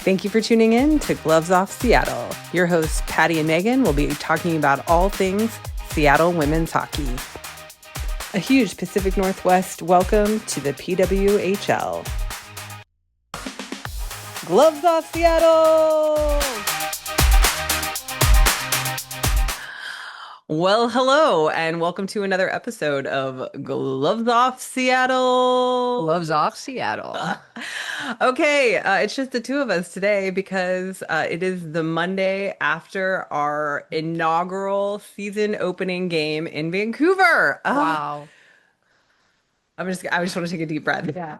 Thank you for tuning in to Gloves Off Seattle. Your hosts, Patti and Meagan, will be talking about all things Seattle women's hockey. A huge Pacific Northwest welcome to the PWHL. Gloves Off Seattle! Well, hello, and welcome to another episode of Gloves Off Seattle. Gloves Off Seattle. Okay, it's just the two of us today because it is the Monday after our inaugural season opening game in Vancouver. Wow. I just want to take a deep breath. Yeah.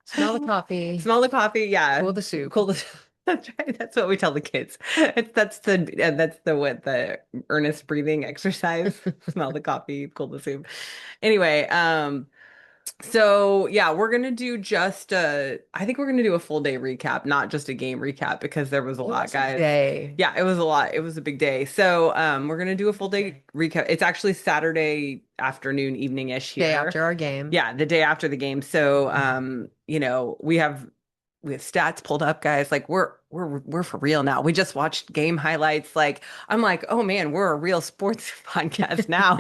Smell the coffee. Smell the coffee. Yeah. Cool the soup. Cool the. That's right. That's what we tell the kids. That's the earnest breathing exercise. Smell the coffee, cool the soup. Anyway, so yeah, we're gonna do I think we're gonna do a full day recap, not just a game recap, because there was a lot, guys. Yeah, it was a lot. It was a big day. So we're gonna do a full day recap. It's actually Saturday afternoon, evening-ish here. Day after our game. Yeah, the day after the game. So we have stats pulled up, guys. Like we're for real now. We just watched game highlights. Like I'm like, oh man, we're a real sports podcast now.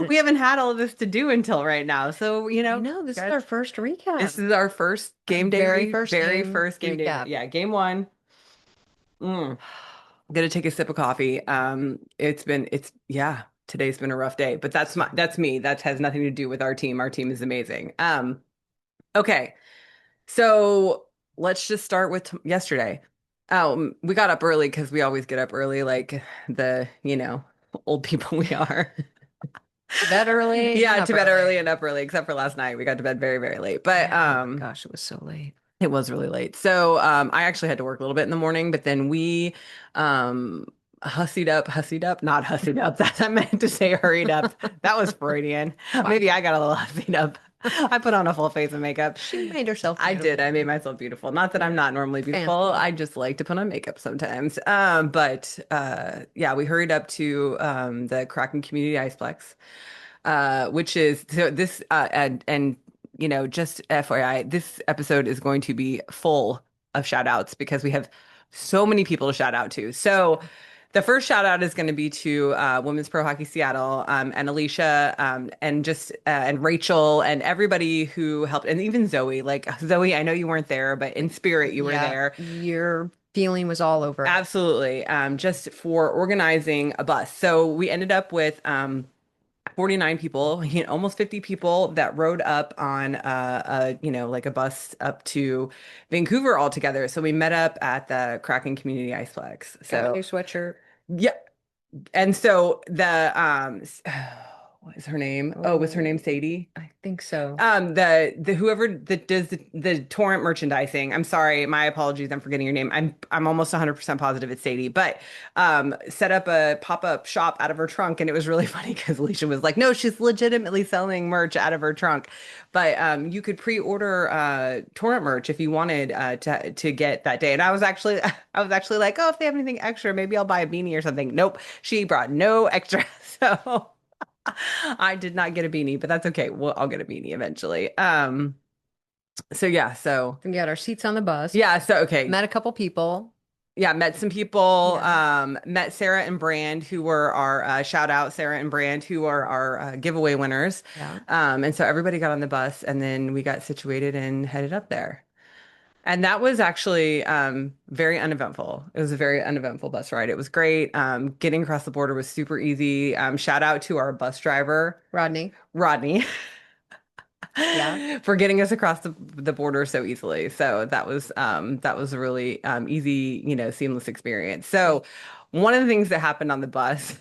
We haven't had all of this to do until right now. So This is our first recap. This is our first game day. Very first game day. Yeah, game one. Gonna take a sip of coffee. Today's been a rough day, but that's me. That has nothing to do with our team. Our team is amazing. Okay. So let's just start with yesterday. We got up early because we always get up early, like the, old people we are. To bed early. Yeah, to bed early and up early, except for last night. We got to bed very, very late. But gosh, it was so late. It was really late. So I actually had to work a little bit in the morning, but then we hussied up, not hussied up. That I meant to say hurried up. That was Freudian. Maybe I got a little hussied up. I put on a full face of makeup. She made herself beautiful. I did. I made myself beautiful. Not that I'm not normally beautiful. I just like to put on makeup sometimes. But we hurried up to the Kraken Community Iceplex, which is so this and just FYI, this episode is going to be full of shout outs because we have so many people to shout out to. So the first shout out is going to be to Women's Pro Hockey Seattle and Alicia and Rachel and everybody who helped, and even Zoe. Like Zoe, I know you weren't there, but in spirit you were there. Your feeling was all over. Absolutely. Just for organizing a bus. So we ended up with 49 people, almost 50 people that rode up on like a bus up to Vancouver all together. So we met up at the Kraken Community Iceplex. So got your sweatshirt. Yeah. And so the what is her name? Oh, was her name Sadie? I think so. The whoever that does the torrent merchandising. I'm sorry, my apologies. I'm forgetting your name. I'm almost 100% positive it's Sadie, but set up a pop-up shop out of her trunk, and it was really funny because Alicia was like, "No, she's legitimately selling merch out of her trunk." But you could pre-order torrent merch if you wanted to get that day. And I was actually like, "Oh, if they have anything extra, maybe I'll buy a beanie or something." Nope, she brought no extra, so. I did not get a beanie, but that's okay. I'll get a beanie eventually. So we got our seats on the bus. Yeah, so okay. Met a couple people. Yeah, met some people. Yeah. Met Sarah and Brand, who were our shout out, Sarah and Brand, who are our giveaway winners. Yeah. And so everybody got on the bus, and then we got situated and headed up there. And that was actually very uneventful. It was a very uneventful bus ride. It was great. Getting across the border was super easy. Shout out to our bus driver, Rodney. Yeah. For getting us across the border so easily. So that was a really easy, seamless experience. So one of the things that happened on the bus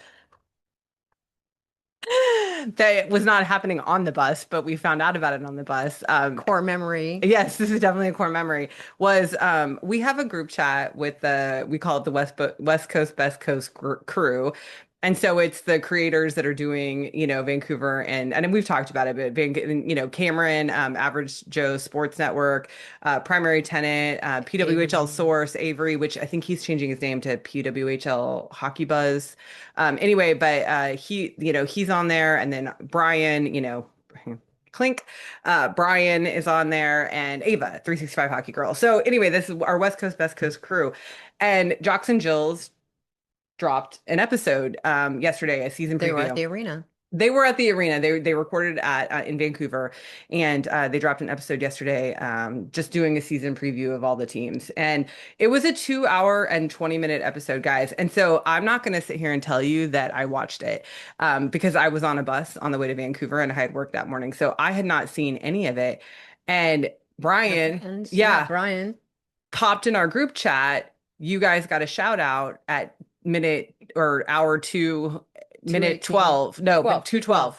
that was not happening on the bus, but we found out about it on the bus. Core memory. Yes, this is definitely a core memory. Was we have a group chat with we call it the West Coast Best Coast crew. And so it's the creators that are doing, Vancouver and we've talked about it, but Cameron, Average Joe Sports Network, Primary Tenant, PWHL Source, Avery, which I think he's changing his name to PWHL Hockey Buzz. Anyway, but he's on there, and then Brian, Clink. Brian is on there and Ava, 365 Hockey Girl. So anyway, this is our West Coast, Best Coast crew. And Jocks and Jills dropped an episode yesterday, a season They were at preview. the arena. They were at the arena. They recorded at in Vancouver, and they dropped an episode yesterday, just doing a season preview of all the teams. And it was a 2 hour and 20 minute episode, guys. And so I'm not going to sit here and tell you that I watched it because I was on a bus on the way to Vancouver and I had work that morning, so I had not seen any of it. And Brian, Yeah, yeah, Brian. popped in our group chat. You guys got a shout out at minute or hour two, minute 12. No, but 2:12.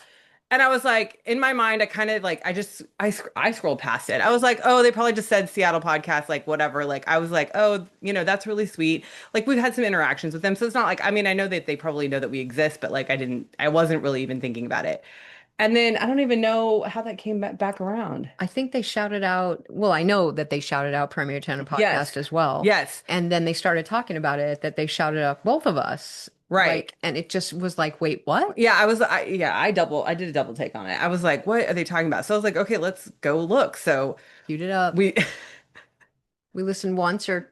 And I was like, in my mind, I kind of like, I scrolled past it. I was like, oh, they probably just said Seattle podcast, like whatever. Like, I was like, oh, that's really sweet. Like, we've had some interactions with them. So it's not like, I mean, I know that they probably know that we exist, but like, I wasn't really even thinking about it. And then I don't even know how that came back around. I think they shouted out, well, I know that they shouted out Premier Tenant podcast Yes. as well. Yes. And then they started talking about it, that they shouted out both of us. Right. Like, and it just was like, wait, what? Yeah, I did a double take on it. I was like, what are they talking about? So I was like, okay, let's go look. So Queued it up. we We listened once or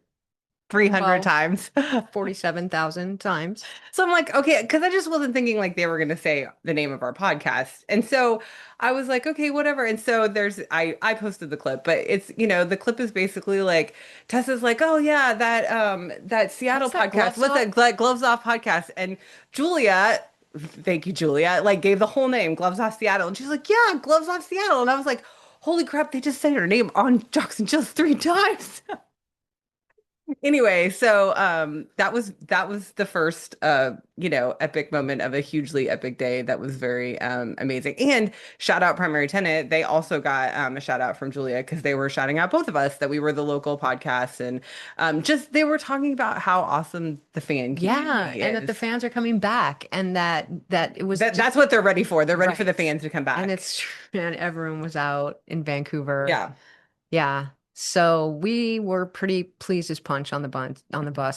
300 Well, times. 47,000 times. So I'm like, okay, because I just wasn't thinking like they were going to say the name of our podcast. And so I was like, okay, whatever. And so I posted the clip, but it's, the clip is basically like Tessa's like, oh yeah, that Seattle What's that, podcast, Gloves Off? Gloves Off podcast. And Julia, thank you, Julia, like gave the whole name, Gloves Off Seattle. And she's like, yeah, Gloves Off Seattle. And I was like, holy crap, they just said her name on Jocks and Jills 3 times. Anyway, so that was the first epic moment of a hugely epic day that was very amazing. And shout out Primary Tenant, they also got a shout out from Julia because they were shouting out both of us that we were the local podcast, and just they were talking about how awesome the fan community And that the is. fans are coming back, and that it was That's what they're ready for. They're ready for the Right. fans to come back. and it's and everyone was out in Vancouver. Yeah. Yeah. So we were pretty pleased as punch on the bus.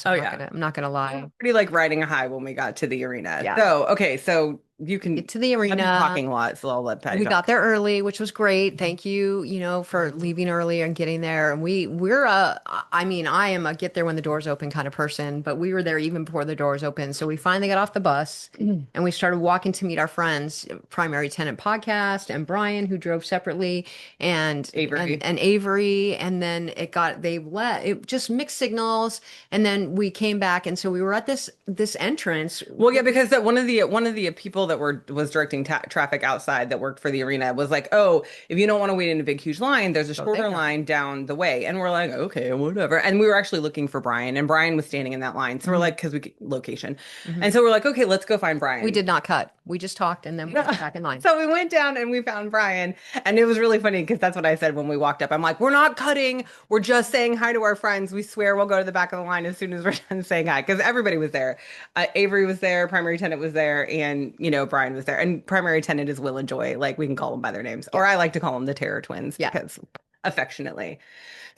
Oh, yeah. I'm not gonna lie. Pretty like riding a high when we got to the arena. Yeah. So okay, so you can Get to the I'm arena. talking a lot, so I'll let Patty We talk. got there early, which was great. Thank you, for leaving early and getting there. And I mean, I am a get there when the doors open kind of person, but we were there even before the doors opened. So we finally got off the bus and we started walking to meet our friends, Primary Tenant Podcast and Brian, who drove separately, and Avery. and Avery. And then it just mixed signals. And then we came back. And so we were at this entrance. Well, yeah, because one of the people that was directing traffic outside that worked for the arena was like, "Oh, if you don't want to wait in a big huge line, there's a shorter line down the way." And we're like, "Okay, whatever." And we were actually looking for Brian, and Brian was standing in that line. So we're like, because location, and so we're like, "Okay, let's go find Brian." We did not cut. We just talked and then we went back in line. So we went down and we found Brian, and it was really funny because that's what I said when we walked up. I'm like, "We're not cutting. We're just saying hi to our friends. We swear we'll go to the back of the line as soon as we're done saying hi," because everybody was there. Avery was there, Primary Tenant was there, and Brian was there. And Primary Tenant is Will and Joy. Like, we can call them by their names, or I like to call them the Terror Twins because affectionately.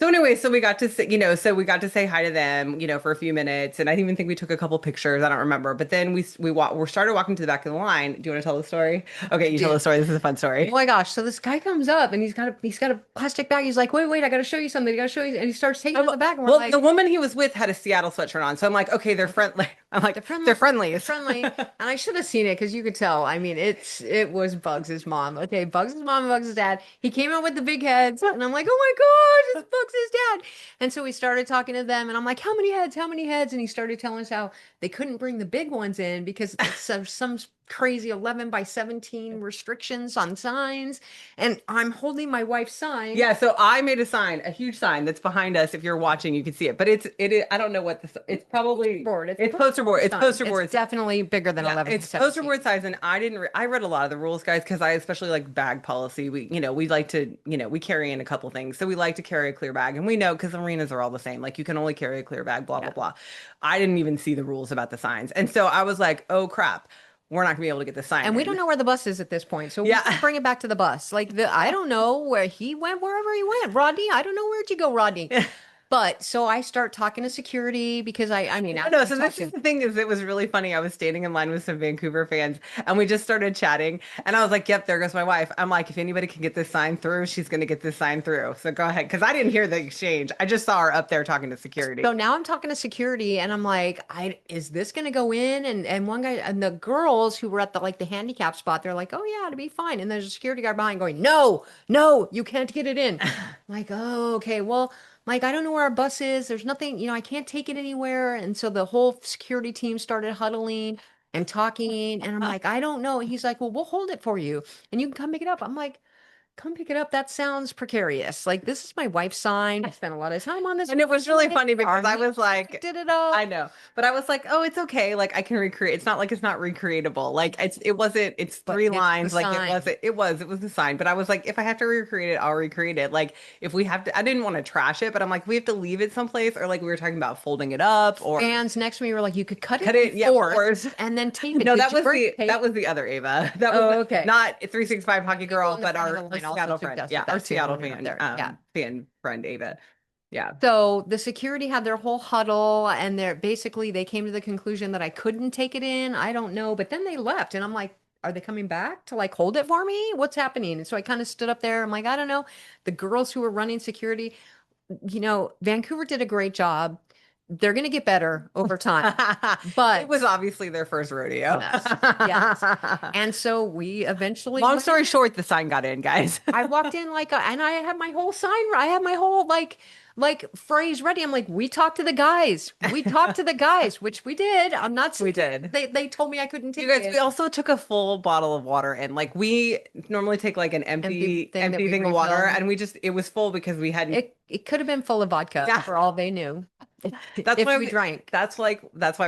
So anyway, so we got to say hi to them, for a few minutes, and I even think we took a couple pictures. I don't remember, but then we started walking to the back of the line. Do you want to tell the story? Okay, you tell the story. This is a fun story. Oh my gosh! So this guy comes up and he's got a plastic bag. He's like, "Wait! I got to show you something. I got to show you." And he starts taking it on the back. And we're Well, like, the woman he was with had a Seattle sweatshirt on, so I'm like, okay, they're friendly. I'm like, they're friendly. They're friendly. And I should have seen it because you could tell. I mean, it was Bugs's mom. Okay, Bugs's mom and Bugs's dad. He came out with the big heads, and I'm like, "Oh my gosh, it's Bugs's dad!" And so we started talking to them, and I'm like, "How many heads? How many heads?" And he started telling us how they couldn't bring the big ones in because of some crazy 11 by 17 restrictions on signs. And I'm holding my wife's sign. Yeah, so I made a sign, a huge sign that's behind us. If you're watching, you can see it. But it is, I don't know what it's probably it's poster board. It's poster board. It's definitely bigger than 11 It's by poster 17. board size, and I read a lot of the rules, guys, because I especially like bag policy. We like to, we carry in a couple things. So we like to carry a clear bag, and we know because arenas are all the same. Like, you can only carry a clear bag, blah, blah, blah. I didn't even see the rules about the signs. And so I was like, oh crap, we're not gonna be able to get the sign. And we in. don't know where the bus is at this point. So we can bring it back to the bus. Like, I don't know where he went, wherever he went. Rodney, I don't know. Where'd you go, Rodney? But so I start talking to security because I mean, No, after no. I So talked this to is the thing is it was really funny. I was standing in line with some Vancouver fans and we just started chatting and I was like, yep, there goes my wife. I'm like, if anybody can get this sign through, she's going to get this sign through. So go ahead. Cause I didn't hear the exchange. I just saw her up there talking to security. So now I'm talking to security and I'm like, is this gonna go in? And one guy and the girls who were at the like the handicap spot, they're like, oh yeah, it'll be fine. And there's a security guard behind going, no, no, you can't get it in. I'm like, oh, okay. Well, Mike, I don't know where our bus is. There's nothing, I can't take it anywhere. And so the whole security team started huddling and talking. And I'm like, I don't know. And he's like, well, we'll hold it for you and you can come pick it up. I'm like, come pick it up. That sounds precarious. Like this is my wife's sign. I spent a lot of time on this. And it was really funny because I Army was like, did it all. I know, but I was like, oh, it's okay. Like I can recreate. It's not like it's not recreatable. Like it's But three it's the lines. Like sign. it was the sign. But I was like, if I have to recreate it, I'll recreate it. Like if we have to, I didn't want to trash it, but I'm like, we have to leave it someplace or like we were talking about folding it up or Fans next to me were like, you could cut it cut in it. Yeah, fourths fours. and then tape it. No, Did you burn the that tape? was the other Ava. That was Oh, okay. not 365 Hockey People Girl, in the but front of the our line also Seattle friend. Yeah, suggested our that too Seattle when we were up fan, there. Yeah. fan friend Ava. Yeah. So the security had their whole huddle and they're basically they came to the conclusion that I couldn't take it in. I don't know. But then they left and I'm like, are they coming back to like hold it for me? What's happening? And so I kind of stood up there. I'm like, I don't know. The girls who were running security, Vancouver did a great job. They're going to get better over time. It was But obviously their first rodeo. yes, yes. And so we eventually Long went story in. short, the sign got in, guys. I walked in and I had my whole sign, I had my whole like phrase ready. I'm like, we talked to the guys. We talked to the guys, which we did. I'm not We saying did. they told me I couldn't You take guys, we it. also took a full bottle of water and like we normally take like an Empty thing that empty we thing of water refilled. and we just it was full because we hadn't It could have been full of vodka yeah. for all they knew That's if why we drank. that's why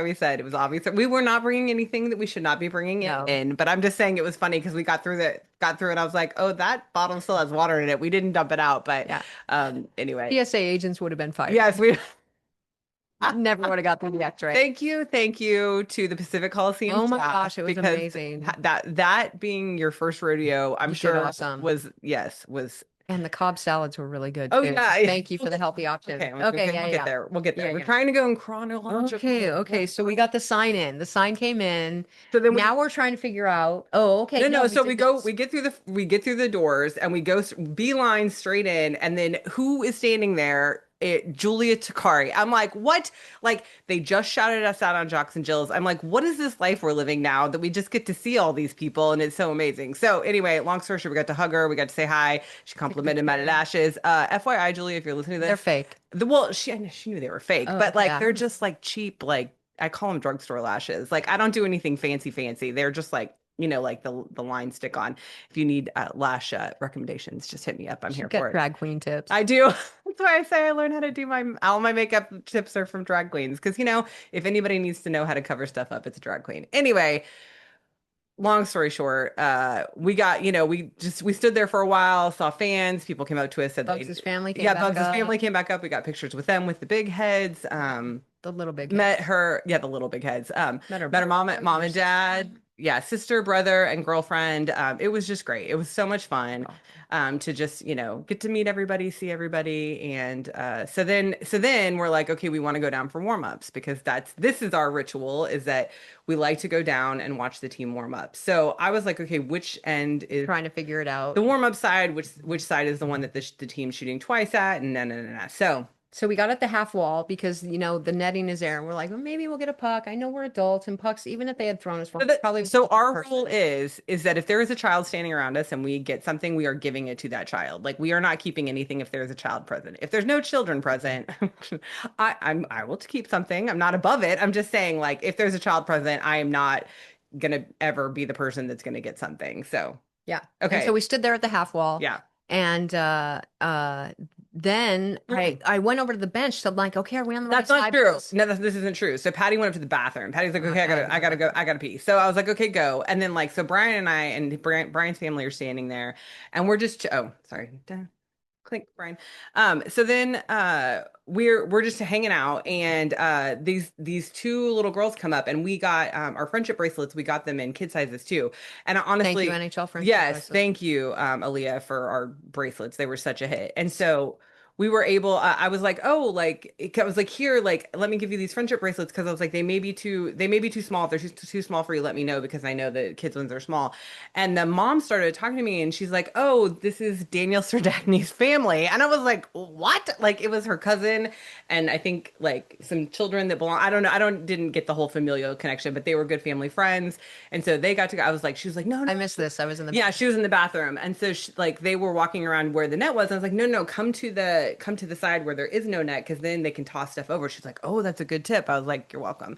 we said it was obvious that we were not bringing anything that we should not be bringing it No. in. But I'm just saying it was funny because we got through it. I was like, oh, that bottle still has water in it. We didn't dump it out, but Yeah. anyway, TSA agents would have been fired. yes, we Never would have got through the X-ray. thank you to the Pacific Coliseum Oh my staff gosh, it was because amazing. that being your first rodeo, I'm You did sure awesome. was yes was And the Cobb salads were really good oh too. yeah. Thank you for the healthy options. Okay, Okay, yeah, we'll get yeah. there. We'll get there. Yeah, We're yeah. trying to go in chronological. Okay, okay. So we got the sign in. The sign came in. So then we Now we're trying to figure out. Oh, okay. no, No, no. we So did this. we get through the doors, and we go beeline straight in, and then who is standing there? Julia Takari. I'm like, what? Like they just shouted us out on Jocks and Jills. I'm like, what is this life we're living now that we just get to see all these people, and it's so amazing. So anyway, long story short, we got to hug her, we got to say hi. She complimented my lashes. FYI, Julia, if you're listening to They're this, fake. well, I know she knew they were fake, Oh, but like yeah. they're just like cheap, like I call them drugstore lashes. Like I don't do anything fancy. They're just like, like the line stick on. If you need lash recommendations, just hit me up. I'm She's here got for it. drag queen tips. I do. That's why I say I learned how to do all my makeup tips are from drag queens. Because if anybody needs to know how to cover stuff up, it's a drag queen. Anyway, long story short, we got, we stood there for a while, saw fans, people came up to us, said Bugs' family came yeah, back Bugs' up. family came back up. We got pictures with them with the big heads. The little big Met her, yeah, the little big heads. met her Met her mom, brother, mom her and sister. dad. Yeah, sister, brother, and girlfriend. It was just great. It was so much fun to just, get to meet everybody, see everybody. And so then we're like, okay, we want to go down for warm-ups because this is our ritual is that we like to go down and watch the team warm up. So I was like, okay, which end is Trying to figure it out. the warm-up side? Which side is the one that the team's shooting twice at? And no. So we got at the half wall because the netting is there, and we're like, well, maybe we'll get a puck. I know we're adults, and pucks, even if they had thrown us one, probably So our person. rule is that if there is a child standing around us and we get something, we are giving it to that child. Like we are not keeping anything if there's a child present. If there's no children present, I will keep something. I'm not above it. I'm just saying, like, if there's a child present, I am not gonna ever be the person that's gonna get something. So Yeah. And okay, so we stood there at the half wall, yeah. and then I went over to the bench. So I'm like, okay, are we on the That's right not side? true. No, this isn't true. So Patty went up to the bathroom. Patty's like, okay, I gotta go, I gotta pee. So I was like, okay, go. And then so Brian and I and Brian's family are standing there, and we're just oh, sorry, clink, Brian. So then we're just hanging out, and these two little girls come up, and we got our friendship bracelets. We got them in kid sizes too. And honestly, Thank you, NHL friendship yes, bracelet. thank you, Aaliyah, for our bracelets. They were such a hit. And so we were able, I was like, oh, like, I was like, here, like, let me give you these friendship bracelets because I was like, they may be too small. If they're too small for you, let me know because I know the kids' ones are small. And the mom started talking to me and she's like, oh, this is Daniel Serdachny's family. And I was like, what? Like, it was her cousin and I think like some children that belong, I don't know, didn't get the whole familial connection, but they were good family friends. And so they got to go, I was like, she was like, no, no. I missed this. I was in the Yeah, bathroom. she was in the bathroom, and so like they were walking around where the net was. And I was like, no, no, come to the side where there is no net, because then they can toss stuff over. She's like, oh, that's a good tip. I was like, you're welcome.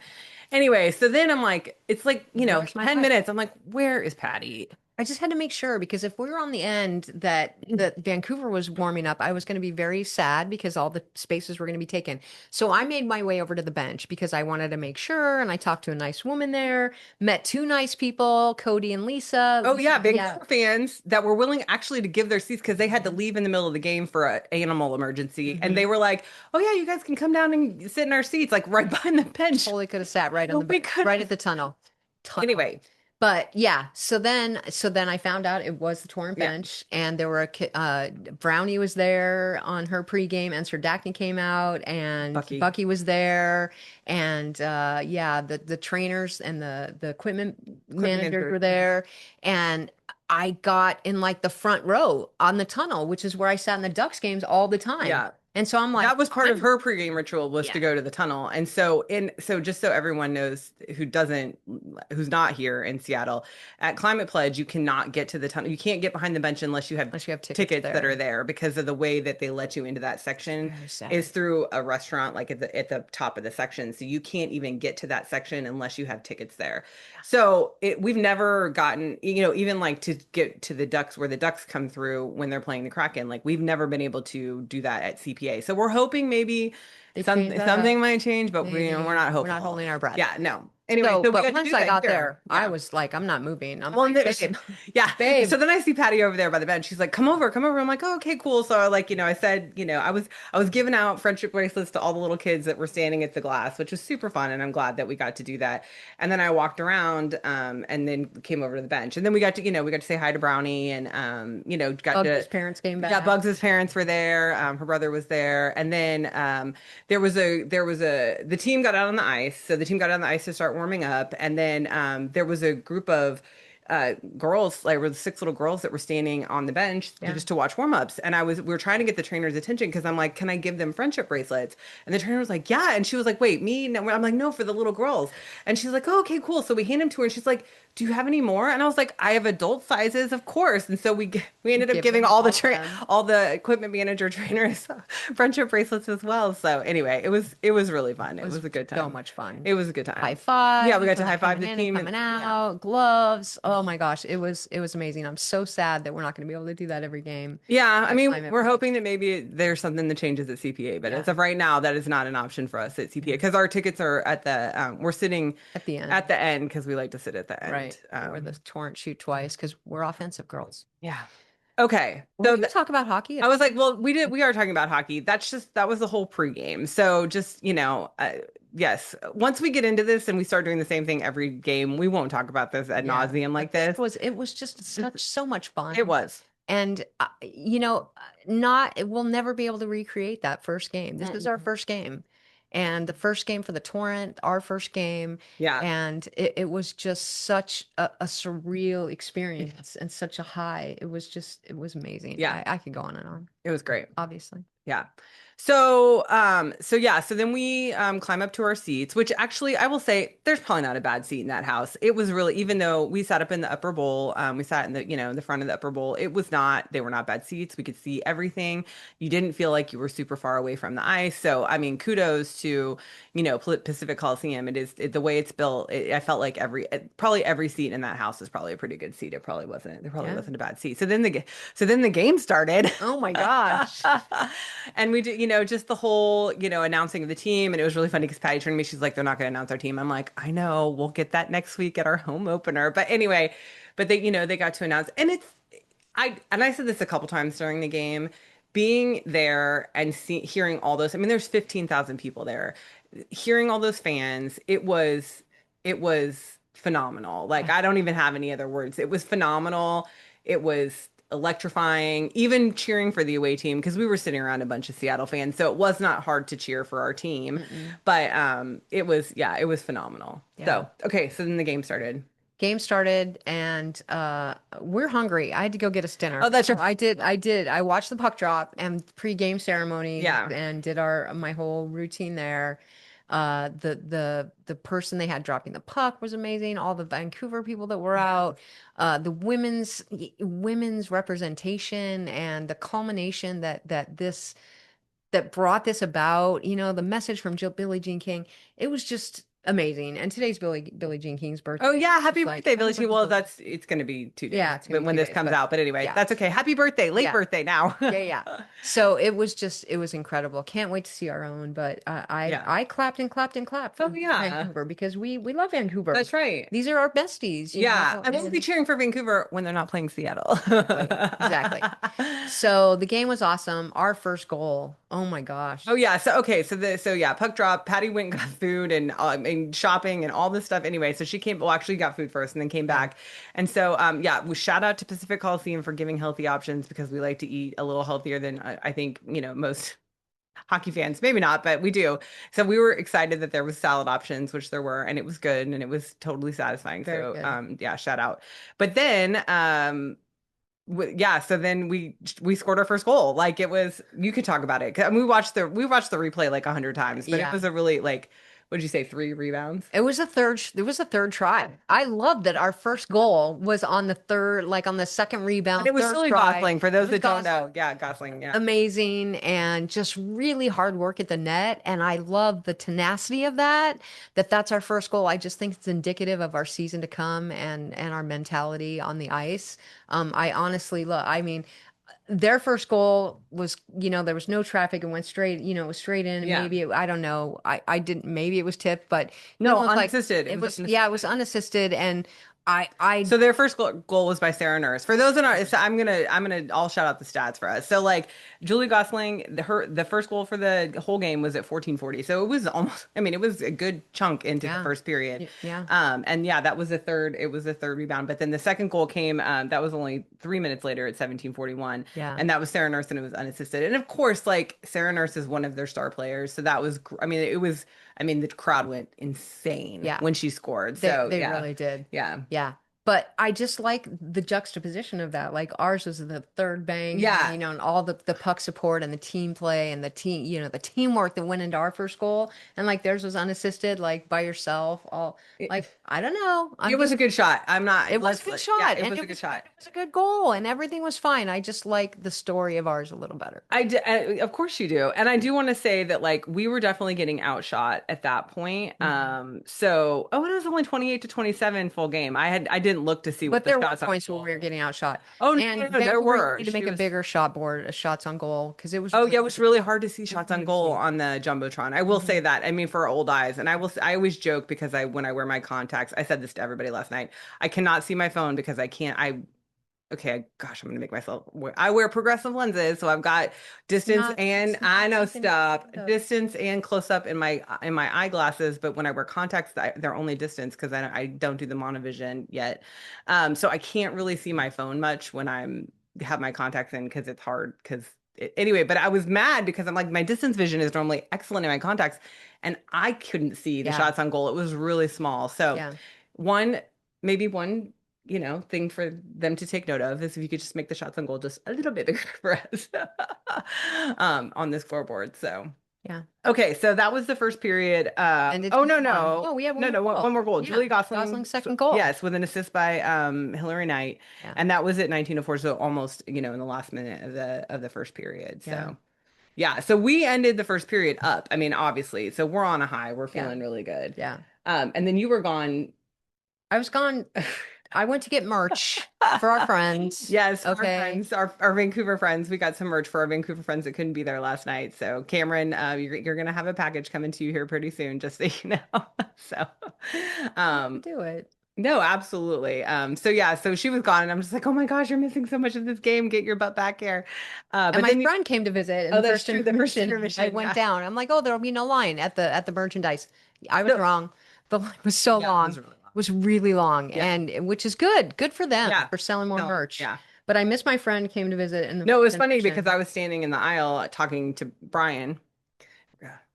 Anyway, so then I'm like, it's like Where's my 10 fight? minutes. I'm like, where is Patty? I just had to make sure because if we were on the end that Vancouver was warming up, I was going to be very sad because all the spaces were going to be taken. So I made my way over to the bench because I wanted to make sure, and I talked to a nice woman there, met two nice people, Cody and Lisa. Oh yeah, Yeah. Vancouver fans that were willing actually to give their seats because they had to leave in the middle of the game for an animal emergency, and Hmm. they were like, oh yeah, you guys can come down and sit in our seats, like right behind the bench. Totally could have sat right on No, the we could. right at the tunnel. Anyway, But yeah, so then I found out it was the torrent yeah, bench, and there were Brownie was there on her pregame, and Sir Daphne came out, and Bucky, Bucky was there, and yeah, the trainers and the equipment equipment managers manager. were there, and I got in like the front row on the tunnel, which is where I sat in the Ducks games all the time, Yeah. and so I'm like, That was part of her pregame ritual was yeah, to go to the tunnel. And so just so everyone knows who's not here in Seattle, at Climate Pledge, you cannot get to the tunnel. You can't get behind the bench unless you have unless you have tickets tickets that are there. there, because of the way that they let you into that It's section very is sad. through a restaurant like at the top of the section. So you can't even get to that section unless you have tickets there. So we've never gotten, even like to get to the Ducks where the Ducks come through when they're playing the Kraken, like we've never been able to do that at CPA. So we're hoping maybe They changed that up. something might change, but we're Maybe not we're not hopeful. holding our breath. Yeah, no. Anyway, So, so we but got to once do I that got here. there, I Yeah. was like, I'm not moving. I'm Well, like, babe, yeah. babe. So then I see Patty over there by the bench. She's like, come over, come over. I'm like, oh, okay, cool. So I like, I said, I was giving out friendship bracelets to all the little kids that were standing at the glass, which was super fun. And I'm glad that we got to do that. And then I walked around, and then came over to the bench. And then we got to say hi to Brownie and, got Bugs' to, parents came yeah, back. Bugs's parents were there. Her brother was there. And then, the team got out on the ice. So the team got out on the ice to start warming up. And then, there was a group of girls, like were the six little girls that were standing on the bench Yeah. just to watch warm-ups. And we were trying to get the trainer's attention because I'm like, can I give them friendship bracelets? And the trainer was like, yeah. And she was like, wait, me? No. I'm like, no, for the little girls. And she's like, oh, okay, cool. So we hand them to her and she's like, do you have any more? And I was like, I have adult sizes, of course. And so we ended up Give giving them all of them. all the equipment manager trainers friendship bracelets as well. So anyway, it was really fun. It It was was a good so time. much fun. It was a good High time. Yeah, we five got to when they're high five coming the in and team and coming yeah. out, gloves. Oh my gosh, it was amazing. I'm so sad that we're not going to be able to do that every game Yeah, I at mean, Climate we're hoping Pledge. that maybe there's something that changes at CPA, but as Yeah, of right now, that is not an option for us at CPA yeah. because our tickets are we're sitting At the at end, the end because we like to sit at the end. right, where the torrent shoot twice because we're offensive girls. Yeah. Okay. Were we going to talk about hockey? I was like, well, we are talking about hockey. That was the whole pregame. So just, yes, once we get into this and we start doing the same thing every game, we won't talk about this ad Yeah, nauseum like but this this. was it was just so much It fun. was. And not we'll never be able to recreate that first game. This is our Mm-mm. first game. And the first game for the Torrent, our first game, Yeah. and it was just such a surreal experience and such a high. It was amazing. Yeah. I could go on and on, It was great. obviously. Yeah. So then we climb up to our seats, which actually I will say there's probably not a bad seat in that house. It was really, even though we sat up in the upper bowl, we sat in the front of the upper bowl, they were not bad seats. We could see everything. You didn't feel like you were super far away from the ice. So, I mean, kudos to, Pacific Coliseum. The way it's built. I felt like probably every seat in that house is probably a pretty good seat. There probably Yeah. wasn't a bad seat. So then the game started. Oh my gosh. And we did, just the whole, announcing of the team. And it was really funny because Patty turned to me, she's like, they're not going to announce our team. I'm like, I know, we'll get that next week at our home opener. But anyway, but they got to announce. And I said this a couple times during the game, being there and hearing all those. I mean, there's 15,000 people there. Hearing all those fans, it was phenomenal. Like, I don't even have any other words. It was phenomenal. It was electrifying, even cheering for the away team because we were sitting around a bunch of Seattle fans, so it was not hard to cheer for our team. Mm-mm. But it was yeah, it was phenomenal. Yeah. So okay, so then the game started. Game started and we're hungry. I had to go get us dinner. Oh, that's So right. I did. I watched the puck drop and pre-game ceremony Yeah. and did our my whole routine there. The person they had dropping the puck was amazing. All the Vancouver people that were out, the women's representation and the culmination that brought this about, the message from Billie Jean King, it was just amazing. And today's Billie Jean King's Oh birthday. yeah, happy It's like birthday, happy Billie Jean. birthday, Well, Billie. it's gonna be 2 days Yeah, it's gonna be when two this days, comes but out. But anyway, yeah, that's okay. Happy birthday, late yeah, birthday now. yeah. So it was incredible. Can't wait to see our own. But I Yeah. I clapped and clapped and clapped Oh for yeah, Vancouver because we love Vancouver. that's right. These are our besties, Yeah, I won't be and cheering for Vancouver when they're not playing Seattle. exactly. So the game was awesome. Our first goal. Oh my gosh. Oh yeah, so okay, so yeah, puck drop. Patty went and got food and shopping and all this stuff. Anyway, so she came. Well, actually, got food first and then came Yeah. back. And so yeah, we shout out to Pacific Coliseum for giving healthy options because we like to eat a little healthier than I think most hockey fans. Maybe not, but we do. So we were excited that there was salad options, which there were, and it was good and it was totally satisfying. Very So good. yeah, shout out. But then yeah, so then we scored our first goal. Like it was, you could talk about it. 'Cause, I mean, we watched the replay like 100 times, but it Yeah. was a really like, what did you say, 3 rebounds? It was a third try. I love that our first goal was on the third, like on the second And rebound, it was third Silly try. Gosling. For It those was that don't Gosling. know, yeah, Gosling, yeah. Amazing and just really hard work at the net. And I love the tenacity of that's our first goal. I just think it's indicative of our season to come and our mentality on the ice. I honestly love, I mean, their first goal was, there was no traffic and went straight, it was straight in. Yeah. Maybe, I don't know. I didn't, maybe it was tipped, but No, nonetheless, like unassisted. It it was was, yeah, it was unassisted. unassisted. And I So their first goal was by Sarah Nurse. For those in our, so I'll shout out the stats for us. So like Julie Gosling, the first goal for the whole game was at 14:40. So it was almost, I mean, it was a good chunk into the yeah, first period. yeah, And yeah, it was a third rebound. But then the second goal came, that was only 3 minutes later at 17:41. yeah, And that was Sarah Nurse and it was unassisted. And of course, like Sarah Nurse is one of their star players. So that was, I mean, the crowd went insane yeah. when she scored. They So they yeah, really did. yeah. Yeah. But I just like the juxtaposition of that. Like ours was the third bang, Yeah, and all the puck support and the team play and the teamwork that went into our first goal. And like theirs was unassisted, like by yourself. All it, like, I don't know. it was a good shot. I'm not, It was a let's, good yeah, shot it and was a it good was good. shot. It was a good goal and everything was fine. I just like the story of ours a little better. Of course you do. And I do want to say that like we were definitely getting outshot at that point. Mhm. So, it was only 28-27 full game. I didn't look to see what But the there were shots on points where we goal. were getting outshot. Oh, no, no, And no, there Vancouver, you were. need to make She a was, bigger shot board, shots on goal, because it was oh really, yeah, it was really hard to see shots on really goal sweet. on the Jumbotron. I will say Mhm. that. I mean, for old eyes, and I always joke because when I wear my contacts, I said this to everybody last night. I cannot see my phone because I can't, okay, gosh, I'm gonna make myself I wear progressive lenses, so I've got distance It's and I not know something to be stop, proud of. distance and close up in my eyeglasses, but when I wear contacts, they're only distance because I don't do the monovision yet. So I can't really see my phone much when I'm have my contacts in because it's hard because anyway, but I was mad because I'm like my distance vision is normally excellent in my contacts and I couldn't see the Yeah, shots on goal. It was really small. So yeah. one maybe one thing for them to take note of is if you could just make the shots on goal just a little bit bigger for us on this scoreboard. So, Yeah. okay, so that was the first period. And it's Oh no, on. no, No, we have one no, more no, one goal. more goal. Yeah. Julie Gosling, Gosling's second goal. yes, with an assist by Hillary Knight, Yeah. and that was at 19:04, so almost in the last minute of the first period. Yeah. So. Yeah, so we ended the first period up. I mean, obviously, so we're on a high. We're Yeah. feeling really good. Yeah. And then you were gone. I was gone. I went to get merch for our friends. Yes, our Okay. friends, our Vancouver friends. We got some merch for our Vancouver friends that couldn't be there last night. So, Cameron, you're gonna have a package coming to you here pretty soon, just so you know. So, You have to um, do it. no, absolutely. So yeah, so she was gone, and I'm just like, oh my gosh, you're missing so much of this game. Get your butt back here. And But my then friend came to visit and oh, the that's first true. The first intermission I intermission, went yeah. down. I'm like, oh, there'll be no line at the merchandise. I was No, wrong. The line was so yeah, it long. was really It long. was really long. Yeah, And which is good. Good for them yeah, for selling more no, merch. yeah. But I miss my friend came to visit in the No, it was funny because convention. I was standing in the aisle talking to Brian.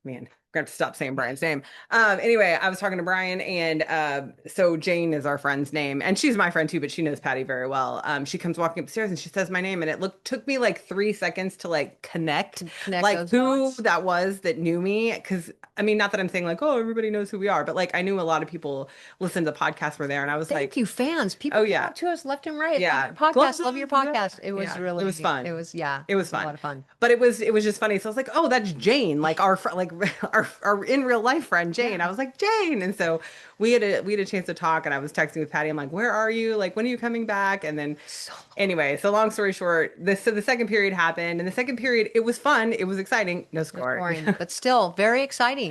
Man, I'm gonna have to stop saying Brian's name. Anyway, I was talking to Brian, and so Jane is our friend's name, and she's my friend too, but she knows Patty very well. She comes walking upstairs and she says my name, and it took me like 3 seconds to like connect, Connect like those who dots. that was that knew me. Because I mean, not that I'm saying like, oh, everybody knows who we are, but like I knew a lot of people listened to the podcast were there, and I was Thank like, you, fans. oh People came yeah, up to us left and right. Love yeah, your podcast. Love your podcast. It was yeah, it was really, fun. yeah, It it was was a fun. lot of fun. But it was just funny. So I was like, oh, that's Jane, like our like our in real life friend Jane. I Yeah. was like, Jane. And so we had a chance to talk, and I was texting with Patty. I'm like, where are you? Like, when are you coming back? And then So anyway, so long story short, the second period happened, and the second period, it was fun, it was exciting. No no score. scoring, but still very exciting.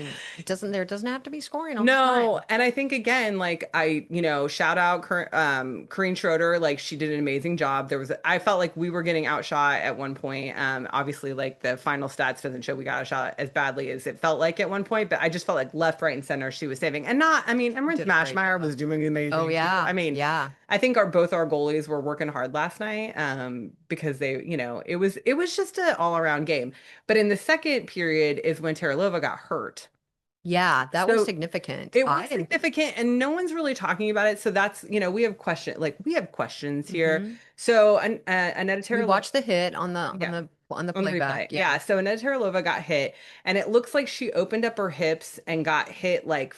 There doesn't have to be scoring all the No, time. and I think again, like shout out Corrine Schroeder, like she did an amazing job. I felt like we were getting outshot at one point. Obviously, like the final stats doesn't show we got outshot as badly as it felt like at one point, but I just felt like left, right, and center she was saving, and not. I mean, Emrys Did a great Mashmeyer job. was doing Oh amazing too. yeah, I mean, yeah, I think both our goalies were working hard last night, because it was just an all around game. But in the second period is when Terralova got hurt. yeah. That was So significant. it I was didn't. significant and no one's really talking about it. So that's, we have questions here. Mhm. So Aneta We Terralova, watched the hit yeah, on the on the replay. playback. Yeah, Yeah. So Aneta Terralova got hit, and it looks like she opened up her hips and got hit like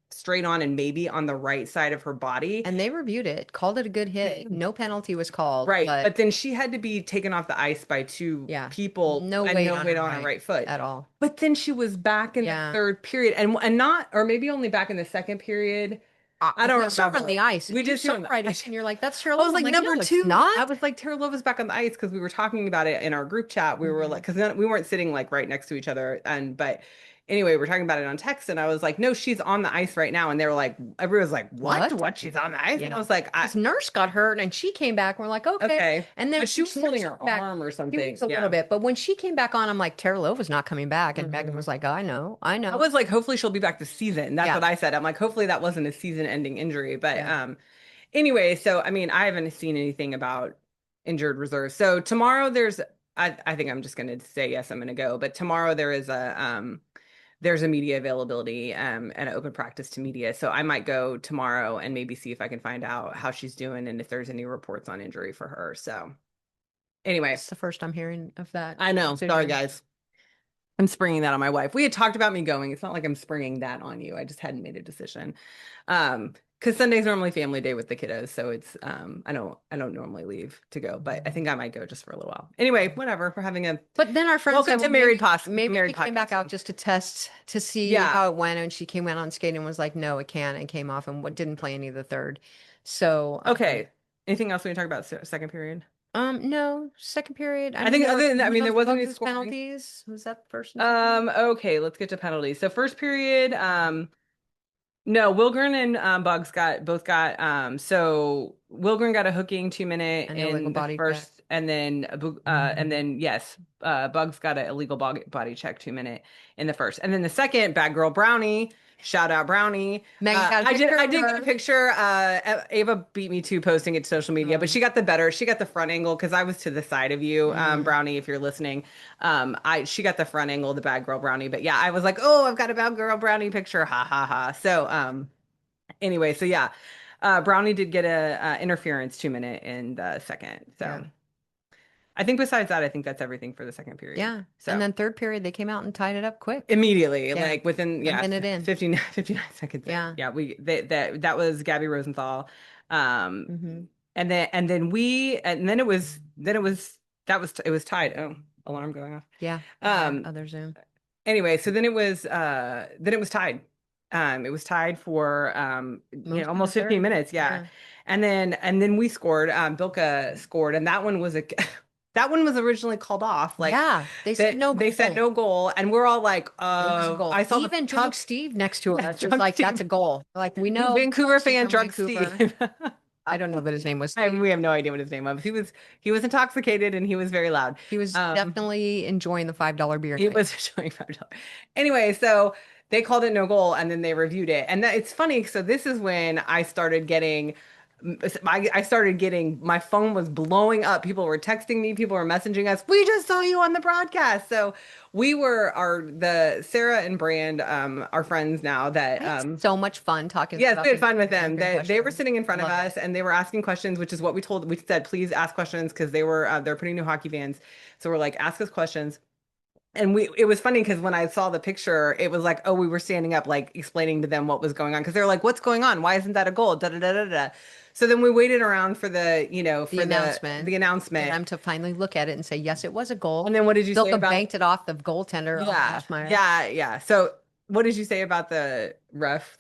straight on and maybe on the right side of her body. and they reviewed it, called it a good hit. No penalty was called, Right. but But then she had to be taken off the ice by two yeah, people no and weight no on weight her on her right right foot. at all. But then she was back in the Yeah. third period, and not, or maybe only back in the second period. I don't We saw her on remember. the ice. We You just see saw her on her the right away, ice. and you're like, "That's Cheryl I was Love." I'm like, like, "No, number it's two. I not." was like, Tara Love is back on the ice because we were talking about it in our group chat. We were like, Mhm. because we weren't sitting like right next to each other. But anyway, we're talking about it on text, and I was like, no, she's on the ice right now. And they were like, everyone was like, what? What? What? She's on the ice? And I Yeah. was like, His nurse got hurt, and she came back. And we're like, "Okay." okay. And then But she was she holding nurse her came back. arm or She something. was a little Yeah. bit, but when she came back on, I'm like, "Tara Lova's not coming back." And Megan Mhm. was like, "I know, I I know." was like, hopefully she'll be back this season. That's Yeah, what I said. I'm like, hopefully that wasn't a season-ending injury. But yeah. anyway, so I mean, I haven't seen anything about injured reserves. So tomorrow I think I'm just gonna say yes, I'm gonna go. But tomorrow there's a media availability and an open practice to media. So I might go tomorrow and maybe see if I can find out how she's doing and if there's any reports on injury for her. So anyway, It's the first I'm hearing of that I know. Sorry, decision. guys. I'm springing that on my wife. We had talked about me going. It's not like I'm springing that on you. I just hadn't made a decision. Because Sunday's normally family day with the kiddos, so it's I don't normally leave to go, but I think I might go just for a little while. Anyway, whatever. We're having a But then our friend welcome said, to well, maybe maybe she married came back podcast. out just to test to see Yeah. how it went, and she came out on skating and was like, "No, it can't," and came off and didn't play any of the third. So, Okay. Anything else we can talk about second period? no, second period. I I mean, think other than that, I were mean, there those wasn't any Bugs' scoring. penalties? Was that first and second? Okay, let's get to penalties. So first period, no, Wilgren and Bugs got so Wilgren got a hooking 2 minute An illegal in the body check. first, and then yes, Bugs got an illegal body check 2 minute in the first, and then the second, bad girl Brownie, shout out Brownie. Megan got a I did picture I of did get a her. picture. Ava beat me to posting it to social media, but Um, she got the front angle because I was to the side of you, mm, Brownie, if you're listening. She got the front angle, the bad girl Brownie, but yeah, I was like, oh, I've got a bad girl Brownie picture, ha ha ha. So anyway, so yeah, Brownie did get a interference 2 minute in the second. So yeah, I think besides that, I think that's everything for the second period. yeah. And So then third period, they came out and tied it up quick. immediately, Yeah, like within a yeah, minute in. 59 seconds in. Yeah. Yeah, that was Gabby Rosenthal. Um, Hmm. it was tied. Oh, alarm going off. Yeah. Um, Other Zoom. anyway, so then it was tied. It was tied for Most of the almost 15 third. minutes, yeah. Yeah. And then we scored. Bilka scored, and that one was a that one was originally called off. Like Yeah. They said no they said goal. no goal, and we're all like, It was a goal. I saw the Even Drunk Steve next to us was drunk like, that's a Steve, goal. Like, we know Vancouver Steve's fan from drunk Vancouver. Steve. I don't know that his name was And Steve. we have no idea what his name was. He was intoxicated and he was very loud. He was Um, definitely enjoying the $5 beer It night. was $25. Anyway, so they called it no goal and then they reviewed it. And it's funny. So this is when I started getting I started getting, my phone was blowing up. People were texting me, people were messaging us. We just saw you on the broadcast. So we were the Sarah and Brand are friends now that I had so much fun talking yes, we about had the fun with them. American They were question. sitting in I front of loved it. us and they were asking questions, which is what we said, please ask questions because they're pretty new hockey fans. So we're like, ask us questions. And it was funny because when I saw the picture, it was like, oh, we were standing up, like explaining to them what was going on because they're like, what's going on? Why isn't that a goal? Da da da da da. So then we waited around for The the announcement for announcement. them to finally look at it and say, yes, it was a goal. And then what did you say Bilka about banked it off the goaltender of yeah, Ashmeyer. yeah. So what did you say about the ref?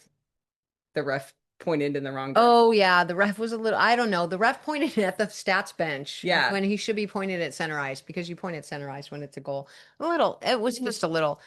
The ref pointed in the wrong direction. Oh yeah, the ref was a little, I don't know. The ref pointed at the stats bench Yeah. when he should be pointed at center ice because you point at center ice when it's a goal. A little, it was just a little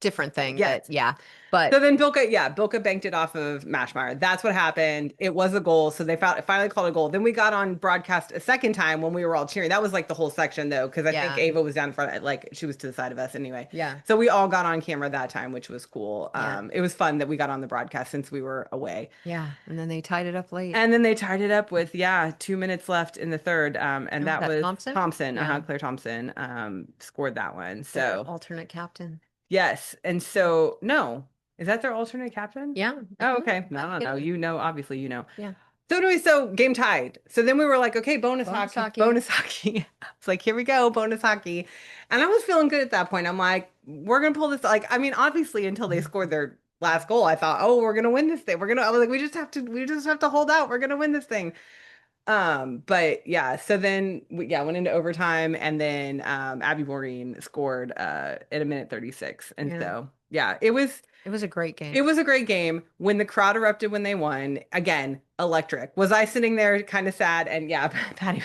different thing, but Yes. yeah. So But then Bilka banked it off of Mashmeyer. That's what happened. It was a goal. So they finally called a goal. Then we got on broadcast a second time when we were all cheering. That was like the whole section though, because I think yeah, Ava was down front, like she was to the side of us anyway. yeah, So we all got on camera that time, which was cool. yeah, It was fun that we got on the broadcast since we were away. yeah. And then they tied it up late. And then they tied it up with, yeah, 2 minutes left in the third. And Oh, that that was Thompson? Thompson, Yeah, Claire Thompson, scored that one. their So alternate captain. yes. And so, no, is that their alternate captain? Yeah, Oh, uh-huh. okay. No, I don't Get know. it? You know, obviously, you know. Yeah. So anyway, so game tied. So then we were like, okay, Bonus hockey. bonus hockey. It's like, here we go, bonus hockey. And I was feeling good at that point. I'm like, we're gonna pull this. Like, I mean, obviously, until they scored their last goal, I thought, oh, we're gonna win this thing. I was like, we just have to hold out. We're gonna win this thing. But yeah, so then went into overtime and then Abby Maureen scored at a minute 36. And Yeah. so yeah, It was a great it game. was a great game. When the crowd erupted when they won, again, electric. Was I sitting there kind of sad? And yeah, Patty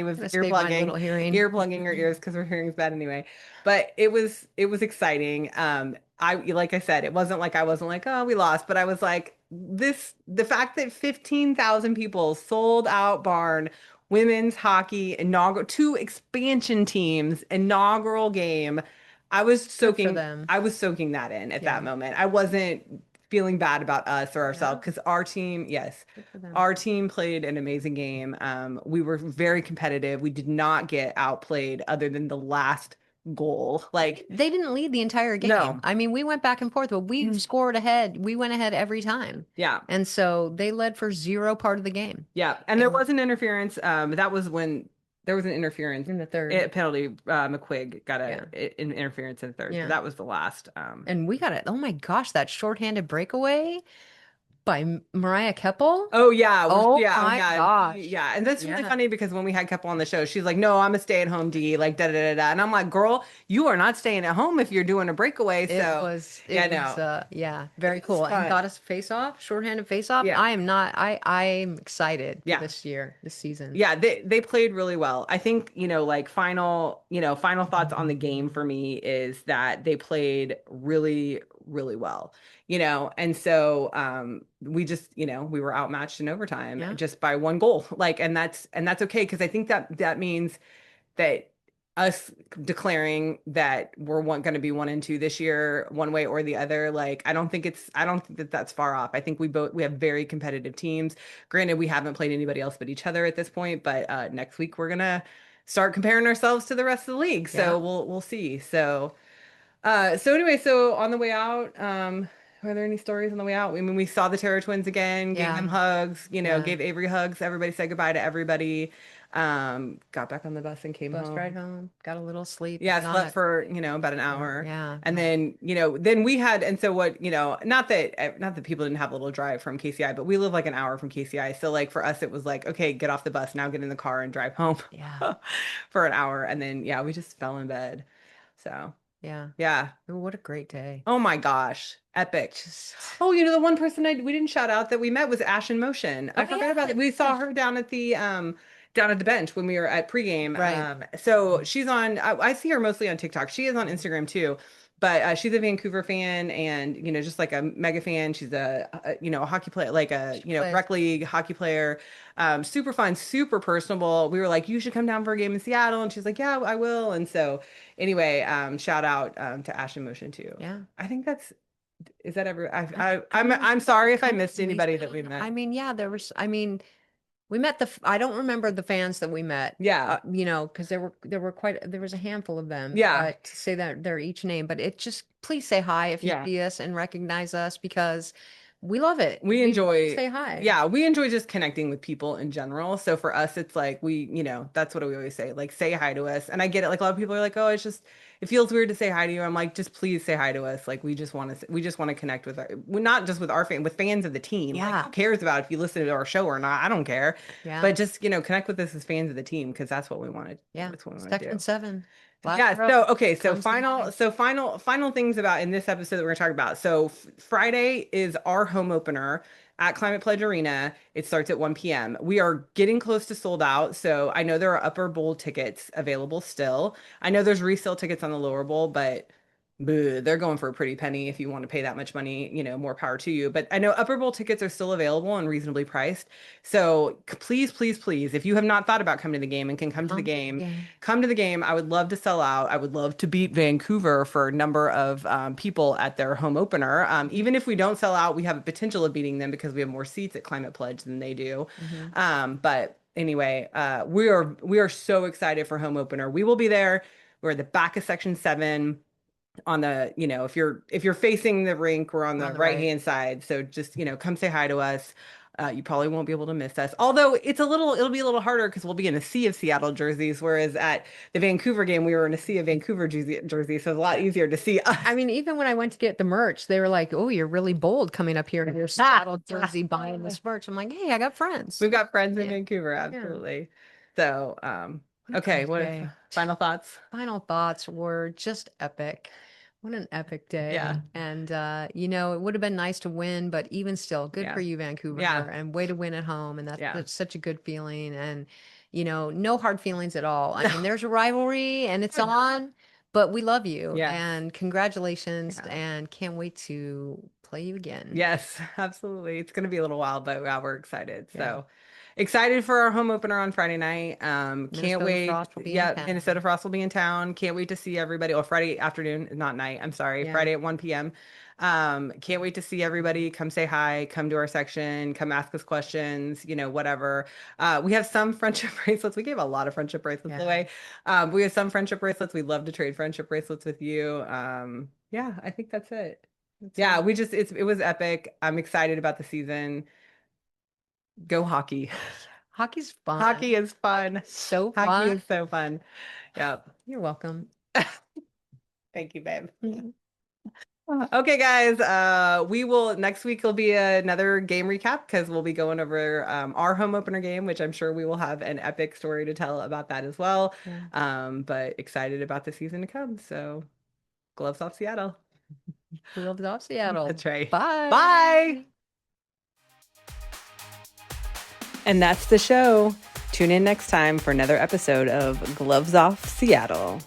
was Gonna save my little hearing. ear plugging her ears because her hearing's bad anyway. But it was exciting. I like I said, it wasn't like I wasn't like, oh, we lost, but I was like, the fact that 15,000 people sold out barn, women's hockey, inaugural two expansion teams, inaugural game. I was Good for soaking them. I was soaking that in at that Yeah. moment. I wasn't feeling bad about us or ourselves Yeah. because our team, yes, Good for them. our team played an amazing game. We were very competitive. We did not get outplayed other than the last goal. Like, They didn't lead the entire game. no. I mean, we went back and forth, but we scored ahead. We went ahead every time. Yeah. And so they led for zero part of the game. Yeah. And there And was an interference. That was when there was an interference. in the third. Penalty. McQuigg got Yeah. an interference in the third. So Yeah. that was the last. And we got it. Oh my gosh, that shorthanded breakaway by Mariah Keppel. Oh yeah, Oh yeah, oh my yeah, gosh. yeah. And that's really Yeah. funny because when we had Keppel on the show, she's like, "No, I'm a stay-at-home D," like da da da da. And I'm like, "Girl, you are not staying at home if you're doing a breakaway." It So was yeah, it no, was yeah, very it's cool. And fun. got us face off, shorthanded face off. Yeah, I am not I'm excited for yeah, this year, this season. yeah. They played really well. I think like final thoughts on the game for me is that they played really really well. And so we just we were outmatched in overtime Yeah. just by one goal. Like, and that's okay because I think that means that us declaring that we're going to be 1 and 2 this year, one way or the other. Like, I don't think that that's far off. I think we have very competitive teams. Granted, we haven't played anybody else but each other at this point, but next week we're gonna start comparing ourselves to the rest of the league. So Yeah. we'll see. So anyway, so on the way out, were there any stories on the way out? I mean, we saw the Terror Twins again, gave Yeah. them hugs, Yeah. gave Avery hugs. Everybody said goodbye to everybody. Got back on the bus and came Bus home. ride home, got a little sleep. Yeah, slept Not for, about an hour. yeah. And then, then we had, and so what, not that people didn't have a little drive from KCI, but we live like an hour from KCI. So like for us, it was like, okay, get off the bus, now get in the car and drive home Yeah. for an hour. And then, yeah, we just fell in bed. So, Yeah. yeah. Oh, what a great day. Oh my gosh, epic. Just Oh, the one person we didn't shout out that we met was Ash in Motion. I oh forgot yeah. about it. We saw her down at the bench when we were at pregame. Right. So she's on. I see her mostly on TikTok. She is on Instagram too, but she's a Vancouver fan and just like a mega fan. She's a hockey player, like a Plays. rec league hockey player. Super fun, super personable. We were like, you should come down for a game in Seattle, and she's like, yeah, I will. And so anyway, shout out to Ash in Motion too. Yeah. I think that's. Is that ever? I I'm sorry if I missed completely- anybody that we met. I mean, yeah, there was I mean, We met I don't remember the fans that we met. Yeah. You know, because there was a handful of them. Yeah. But to say that they're each name, but it just please say hi if you see us and recognize us because we love it. We enjoy say hi. Yeah, we enjoy just connecting with people in general. So for us, it's like that's what we always say, like say hi to us. And I get it. Like a lot of people are like, oh, it feels weird to say hi to you. I'm like, just please say hi to us. Like we just want to connect with not just with our with fans of the team. Yeah. Like, who cares about if you listen to our show or not? I don't care. Yeah. But just, connect with us as fans of the team because that's what we wanted. Yeah. That's what we want to do. Section 7. Yeah. So, okay. So final things about in this episode that we're going to talk about. So Friday is our home opener at Climate Pledge Arena. It starts at 1 p.m. We are getting close to sold out. So I know there are upper bowl tickets available still. I know there's resale tickets on the lower bowl, but they're going for a pretty penny. If you want to pay that much money, more power to you. But I know upper bowl tickets are still available and reasonably priced. So please, please, please, if you have not thought about coming to the game and can come to the game, come to the game. I would love to sell out. I would love to beat Vancouver for a number of people at their home opener. Even if we don't sell out, we have a potential of beating them because we have more seats at Climate Pledge than they do. But anyway, we are so excited for home opener. We will be there. We're at the back of section 7 on the, if you're facing the rink, we're on the right hand side. So just, come say hi to us. You probably won't be able to miss us. Although it'll be a little harder because we'll be in a sea of Seattle jerseys, whereas at the Vancouver game, we were in a sea of Vancouver jerseys. So it's a lot easier to see us. I mean, even when I went to get the merch, they were like, oh, you're really bold coming up here in your Seattle jersey buying this merch. I'm like, hey, I got friends. We've got friends in Vancouver. Absolutely. Yeah. So, okay. What final thoughts? Final thoughts were just epic. What an epic day. Yeah. And, it would have been nice to win, but even still, good for you, Vancouver. Yeah. And way to win at home. And that's such a good feeling. And, no hard feelings at all. I mean, there's a rivalry and it's on, but we love you. Yeah. And congratulations. And can't wait to play you again. Yes, absolutely. It's going to be a little while, but we're excited. So excited for our home opener on Friday night. Can't wait. Minnesota Frost will be in town. Can't wait to see everybody. Oh, Friday afternoon, not night. I'm sorry. Friday at 1 p.m. Can't wait to see everybody. Come say hi. Come to our section. Come ask us questions. Whatever. We have some friendship bracelets. We gave a lot of friendship bracelets away. We have some friendship bracelets. We'd love to trade friendship bracelets with you. I think that's it. It was epic. I'm excited about the season. Go hockey. Hockey's fun. Hockey is fun. So fun. Hockey is so fun. Yep. You're welcome. Thank you, babe. Okay, guys. Next week will be another game recap because we'll be going over our home opener game, which I'm sure we will have an epic story to tell about that as well. But excited about the season to come. So gloves off Seattle. Gloves off Seattle. That's right. Bye. Bye. And that's the show. Tune in next time for another episode of Gloves Off Seattle.